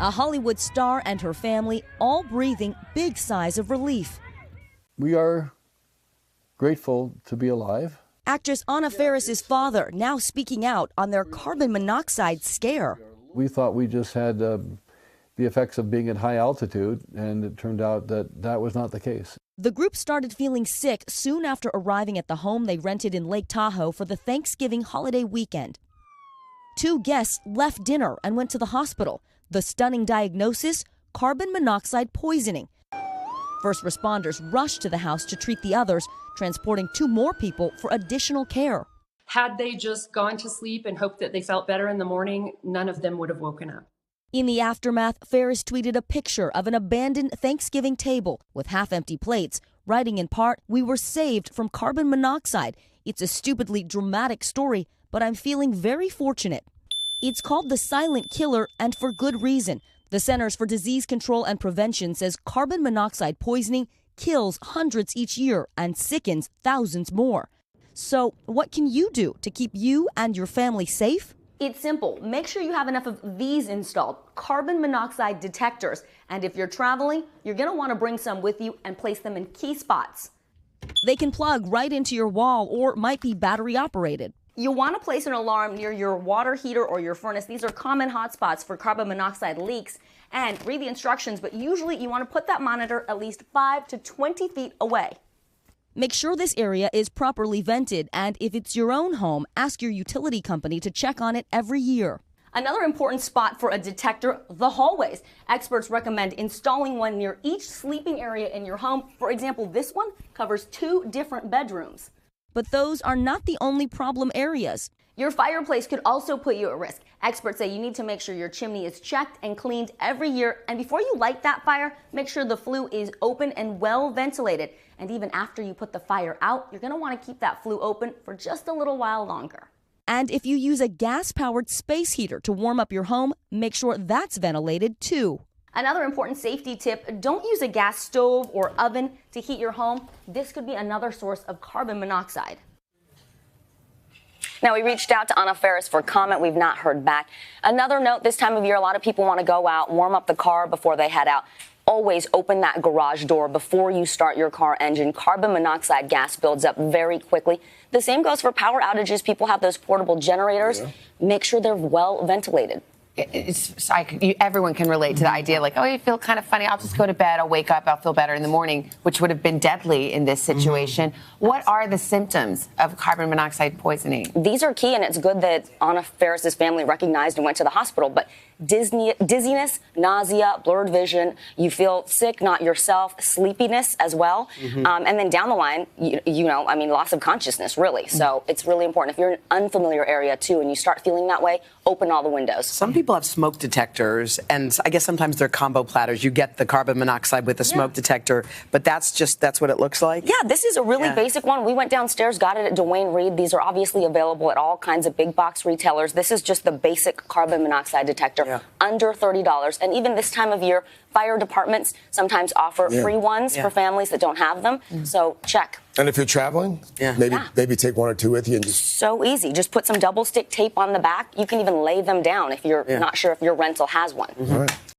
A Hollywood star and her family all breathing big sighs of relief. We are grateful to be alive. Actress Anna Faris' father now speaking out on their carbon monoxide scare. We thought we just had the effects of being at high altitude, and it turned out that that was not the case. The group started feeling sick soon after arriving at the home they rented in Lake Tahoe for the Thanksgiving holiday weekend. 2 guests left dinner and went to the hospital. The stunning diagnosis: carbon monoxide poisoning. First responders rushed to the house to treat the others, transporting 2 more people for additional care. Had they just gone to sleep and hoped that they felt better in the morning, none of them would have woken up. In the aftermath, Faris tweeted a picture of an abandoned Thanksgiving table with half-empty plates, writing in part, "We were saved from carbon monoxide. It's a stupidly dramatic story, but I'm feeling very fortunate." It's called the silent killer, and for good reason. The Centers for Disease Control and Prevention says carbon monoxide poisoning kills hundreds each year and sickens thousands more. So what can you do to keep you and your family safe? It's simple. Make sure you have enough of these installed, carbon monoxide detectors. And if you're traveling, you're going to want to bring some with you and place them in key spots. They can plug right into your wall or might be battery operated. You'll want to place an alarm near your water heater or your furnace. These are common hotspots for carbon monoxide leaks. And read the instructions, but usually you want to put that monitor at least 5 to 20 feet away. Make sure this area is properly vented, and if it's your own home, ask your utility company to check on it every year. Another important spot for a detector: the hallways. Experts recommend installing one near each sleeping area in your home. For example, this one covers 2 different bedrooms. But those are not the only problem areas. Your fireplace could also put you at risk. Experts say you need to make sure your chimney is checked and cleaned every year. And before you light that fire, make sure the flue is open and well ventilated. And even after you put the fire out, you're going to want to keep that flue open for just a little while longer. And if you use a gas-powered space heater to warm up your home, make sure that's ventilated too. Another important safety tip: don't use a gas stove or oven to heat your home. This could be another source of carbon monoxide. Now, we reached out to Anna Faris for comment. We've not heard back. Another note: this time of year, a lot of people want to go out, warm up the car before they head out. Always open that garage door before you start your car engine. Carbon monoxide gas builds up very quickly. The same goes for power outages. People have those portable generators. Yeah. Make sure they're well ventilated. Everyone can relate to the idea, like, oh, you feel kind of funny, I'll just go to bed, I'll wake up, I'll feel better in the morning, which would have been deadly in this situation. Mm-hmm. What are the symptoms of carbon monoxide poisoning? These are key, and it's good that Anna Faris' family recognized and went to the hospital. But dizziness, nausea, blurred vision, you feel sick, not yourself, sleepiness as well. Mm-hmm. And then down the line, loss of consciousness, really. Mm-hmm. So it's really important. If you're in an unfamiliar area, too, and you start feeling that way, open all the windows. Some people have smoke detectors, and I guess sometimes they're combo platters. You get the carbon monoxide with the smoke detector, but that's what it looks like? Yeah, this is a really basic one. We went downstairs, got it at Dwayne Reed. These are obviously available at all kinds of big box retailers. This is just the basic carbon monoxide detector, under $30. And even this time of year, fire departments sometimes offer free ones for families that don't have them. Mm-hmm. So check. And if you're traveling, maybe take 1 or 2 with you and just... So easy. Just put some double stick tape on the back. You can even lay them down if you're not sure if your rental has one. Mm-hmm. All right.